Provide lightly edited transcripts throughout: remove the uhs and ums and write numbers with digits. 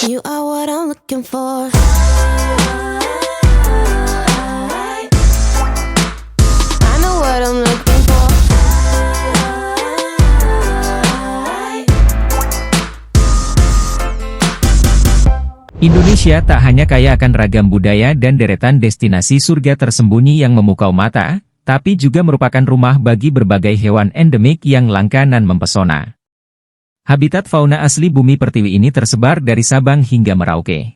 You are what I'm looking for. I know what I'm looking for. Indonesia tak hanya kaya akan ragam budaya dan deretan destinasi surga tersembunyi yang memukau mata, tapi juga merupakan rumah bagi berbagai hewan endemik yang langka dan mempesona. Habitat fauna asli bumi pertiwi ini tersebar dari Sabang hingga Merauke.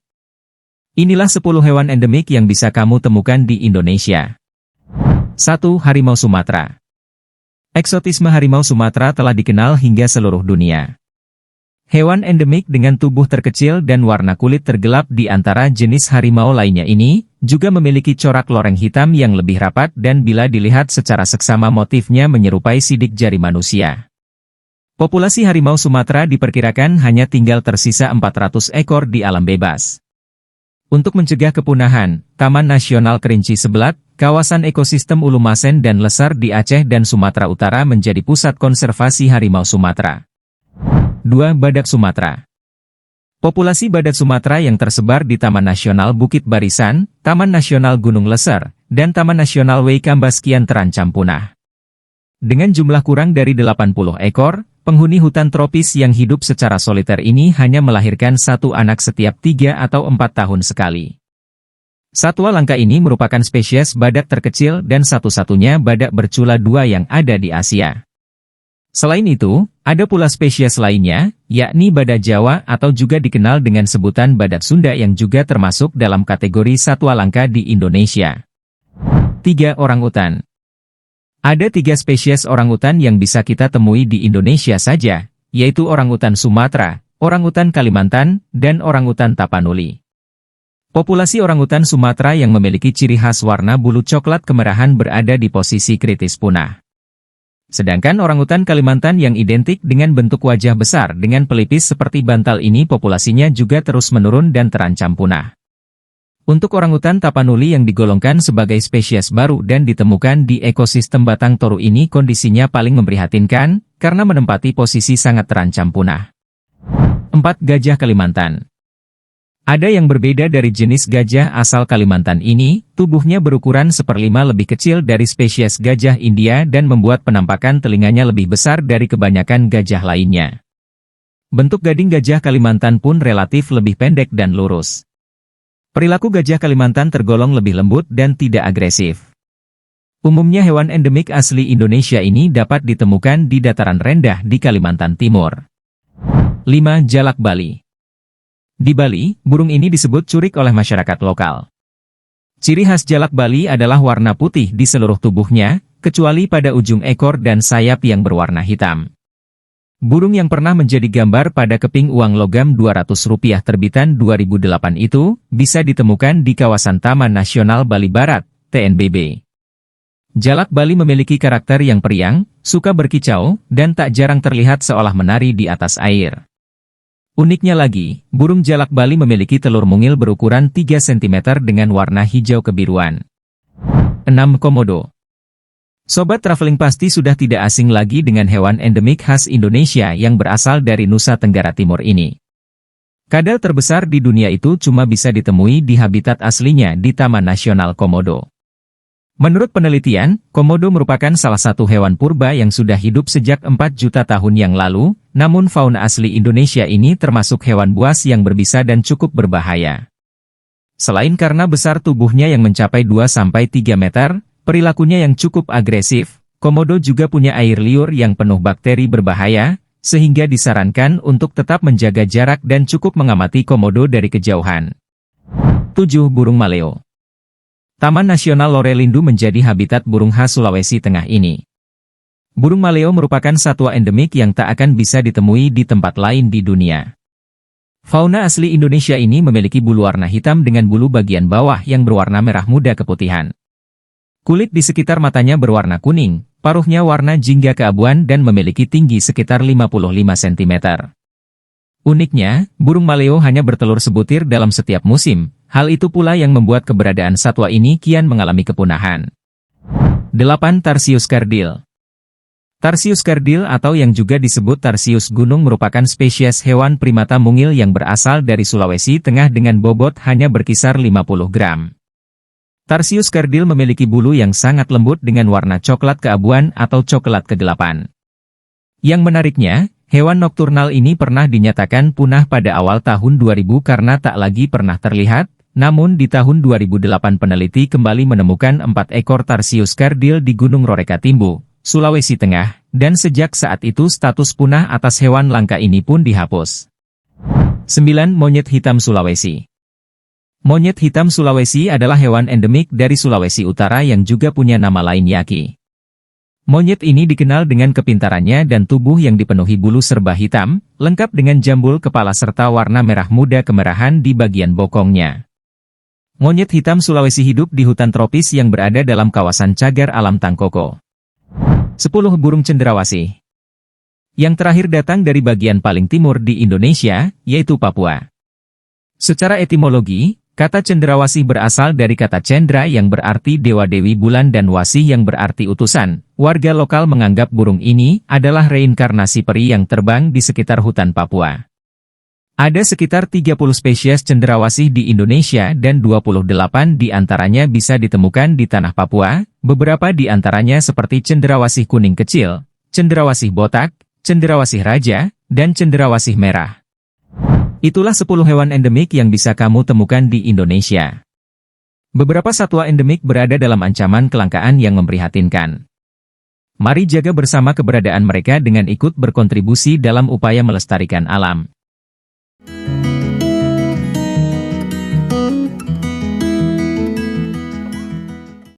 Inilah 10 hewan endemik yang bisa kamu temukan di Indonesia. 1. Harimau Sumatera. Eksotisme harimau Sumatera telah dikenal hingga seluruh dunia. Hewan endemik dengan tubuh terkecil dan warna kulit tergelap di antara jenis harimau lainnya ini, juga memiliki corak loreng hitam yang lebih rapat dan bila dilihat secara seksama motifnya menyerupai sidik jari manusia. Populasi harimau Sumatera diperkirakan hanya tinggal tersisa 400 ekor di alam bebas. Untuk mencegah kepunahan, Taman Nasional Kerinci Sebelat, kawasan ekosistem Ulumasen dan Lesar di Aceh dan Sumatera Utara menjadi pusat konservasi harimau Sumatera. 2. Badak Sumatera. Populasi badak Sumatera yang tersebar di Taman Nasional Bukit Barisan, Taman Nasional Gunung Leser, dan Taman Nasional Waikambas kian terancam punah. Dengan jumlah kurang dari 80 ekor, penghuni hutan tropis yang hidup secara soliter ini hanya melahirkan satu anak setiap 3 atau 4 tahun sekali. Satwa langka ini merupakan spesies badak terkecil dan satu-satunya badak bercula 2 yang ada di Asia. Selain itu, ada pula spesies lainnya, yakni badak Jawa atau juga dikenal dengan sebutan badak Sunda yang juga termasuk dalam kategori satwa langka di Indonesia. 3. Orangutan. Ada 3 spesies orangutan yang bisa kita temui di Indonesia saja, yaitu orangutan Sumatera, orangutan Kalimantan, dan orangutan Tapanuli. Populasi orangutan Sumatera yang memiliki ciri khas warna bulu coklat kemerahan berada di posisi kritis punah. Sedangkan orangutan Kalimantan yang identik dengan bentuk wajah besar dengan pelipis seperti bantal ini populasinya juga terus menurun dan terancam punah. Untuk orangutan Tapanuli yang digolongkan sebagai spesies baru dan ditemukan di ekosistem Batang Toru ini kondisinya paling memprihatinkan, karena menempati posisi sangat terancam punah. 4. Gajah Kalimantan. Ada yang berbeda dari jenis gajah asal Kalimantan ini, tubuhnya berukuran 1/5 lebih kecil dari spesies gajah India dan membuat penampakan telinganya lebih besar dari kebanyakan gajah lainnya. Bentuk gading gajah Kalimantan pun relatif lebih pendek dan lurus. Perilaku gajah Kalimantan tergolong lebih lembut dan tidak agresif. Umumnya hewan endemik asli Indonesia ini dapat ditemukan di dataran rendah di Kalimantan Timur. 5. Jalak Bali. Di Bali, burung ini disebut curik oleh masyarakat lokal. Ciri khas jalak Bali adalah warna putih di seluruh tubuhnya, kecuali pada ujung ekor dan sayap yang berwarna hitam. Burung yang pernah menjadi gambar pada keping uang logam Rp200 terbitan 2008 itu, bisa ditemukan di kawasan Taman Nasional Bali Barat, TNBB. Jalak Bali memiliki karakter yang periang, suka berkicau, dan tak jarang terlihat seolah menari di atas air. Uniknya lagi, burung jalak Bali memiliki telur mungil berukuran 3 cm dengan warna hijau kebiruan. 6. Komodo. Sobat traveling pasti sudah tidak asing lagi dengan hewan endemik khas Indonesia yang berasal dari Nusa Tenggara Timur ini. Kadal terbesar di dunia itu cuma bisa ditemui di habitat aslinya di Taman Nasional Komodo. Menurut penelitian, komodo merupakan salah satu hewan purba yang sudah hidup sejak 4 juta tahun yang lalu, namun fauna asli Indonesia ini termasuk hewan buas yang berbisa dan cukup berbahaya. Selain karena besar tubuhnya yang mencapai 2-3 meter, perilakunya yang cukup agresif, komodo juga punya air liur yang penuh bakteri berbahaya, sehingga disarankan untuk tetap menjaga jarak dan cukup mengamati komodo dari kejauhan. 7. Burung Maleo. Taman Nasional Lorelindo menjadi habitat burung khas Sulawesi Tengah ini. Burung Maleo merupakan satwa endemik yang tak akan bisa ditemui di tempat lain di dunia. Fauna asli Indonesia ini memiliki bulu warna hitam dengan bulu bagian bawah yang berwarna merah muda keputihan. Kulit di sekitar matanya berwarna kuning, paruhnya warna jingga keabuan dan memiliki tinggi sekitar 55 cm. Uniknya, burung Maleo hanya bertelur sebutir dalam setiap musim, hal itu pula yang membuat keberadaan satwa ini kian mengalami kepunahan. 8. Tarsius Kardil. Tarsius kardil atau yang juga disebut tarsius gunung merupakan spesies hewan primata mungil yang berasal dari Sulawesi Tengah dengan bobot hanya berkisar 50 gram. Tarsius kardil memiliki bulu yang sangat lembut dengan warna coklat keabuan atau coklat kegelapan. Yang menariknya, hewan nokturnal ini pernah dinyatakan punah pada awal tahun 2000 karena tak lagi pernah terlihat, namun di tahun 2008 peneliti kembali menemukan 4 ekor tarsius kardil di Gunung Rorekatimbu, Sulawesi Tengah, dan sejak saat itu status punah atas hewan langka ini pun dihapus. 9. Monyet hitam Sulawesi. Monyet hitam Sulawesi adalah hewan endemik dari Sulawesi Utara yang juga punya nama lain yaki. Monyet ini dikenal dengan kepintarannya dan tubuh yang dipenuhi bulu serba hitam, lengkap dengan jambul kepala serta warna merah muda kemerahan di bagian bokongnya. Monyet hitam Sulawesi hidup di hutan tropis yang berada dalam kawasan cagar alam Tangkoko. 10. Burung cendrawasih. Yang terakhir datang dari bagian paling timur di Indonesia, yaitu Papua. Secara etimologi, kata cendrawasih berasal dari kata cendra yang berarti dewa-dewi bulan dan wasih yang berarti utusan. Warga lokal menganggap burung ini adalah reinkarnasi peri yang terbang di sekitar hutan Papua. Ada sekitar 30 spesies cendrawasih di Indonesia dan 28 di antaranya bisa ditemukan di tanah Papua, beberapa di antaranya seperti cendrawasih kuning kecil, cendrawasih botak, cendrawasih raja, dan cendrawasih merah. Itulah 10 hewan endemik yang bisa kamu temukan di Indonesia. Beberapa satwa endemik berada dalam ancaman kelangkaan yang memprihatinkan. Mari jaga bersama keberadaan mereka dengan ikut berkontribusi dalam upaya melestarikan alam.